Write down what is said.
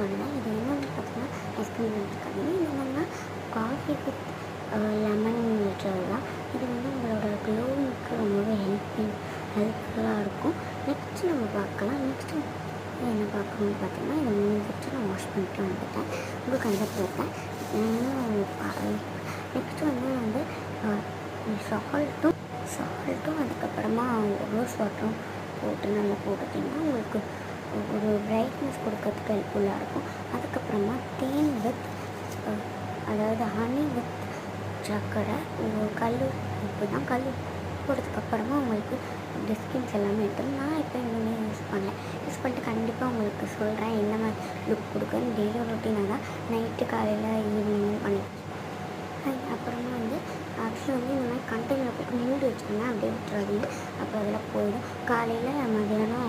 சொல்லலாம். இது என்னென்னு பார்த்தீங்கன்னா ஐஸ்கிரீம் எடுத்துக்காதீங்க. இது என்னென்னா காஃபி வித் லெமன் நேச்சுரல் தான். இது உங்களோட க்ளோவுக்கு ரொம்பவே ஹெல்ப்ஃபுல்லாக இருக்கும். நெக்ஸ்ட்டு நம்ம பார்க்கலாம். நெக்ஸ்ட்டு என்ன பார்க்கணும்னு பார்த்தீங்கன்னா இதை முடிஞ்சிட்டு நான் வாஷ் பண்ணிட்டு வந்துட்டேன். உங்களுக்கு அந்த போட்டேன். நெக்ஸ்ட்டு சால்ட்டும் அதுக்கப்புறமா ரோஸ் வாட்டரும் போட்டு நல்லா போட்டுட்டிங்கன்னா உங்களுக்கு ஒரு பிரைட்னஸ் கொடுக்கறதுக்கு ஹெல்ப்ஃபுல்லாக இருக்கும். அதுக்கப்புறமா தேன் வித் அதாவது ஹனி வித் சர்க்கரை கல் உப்பு தான். கல் போட்டதுக்கப்புறமா உங்களுக்கு டிஸ்கின்ஸ் எல்லாமே எடுத்துடும். நான் இப்போ இன்னுமே யூஸ் பண்ணிட்டு கண்டிப்பாக உங்களுக்கு சொல்கிறேன் என்ன மாதிரி லுக் கொடுக்குன்னு. டெய்லி ரொட்டீனாக தான் நைட்டு காலையில் ஈவினிங் பண்ணி அப்புறமா ஆக்சுவலி இந்த மாதிரி கண்டெய்னரில் போட்டு மூடி வச்சுருந்தேன். அப்படியே விட்டுறாதீங்க, அப்போ அதெல்லாம் போயிடும். காலையில் மதியானம்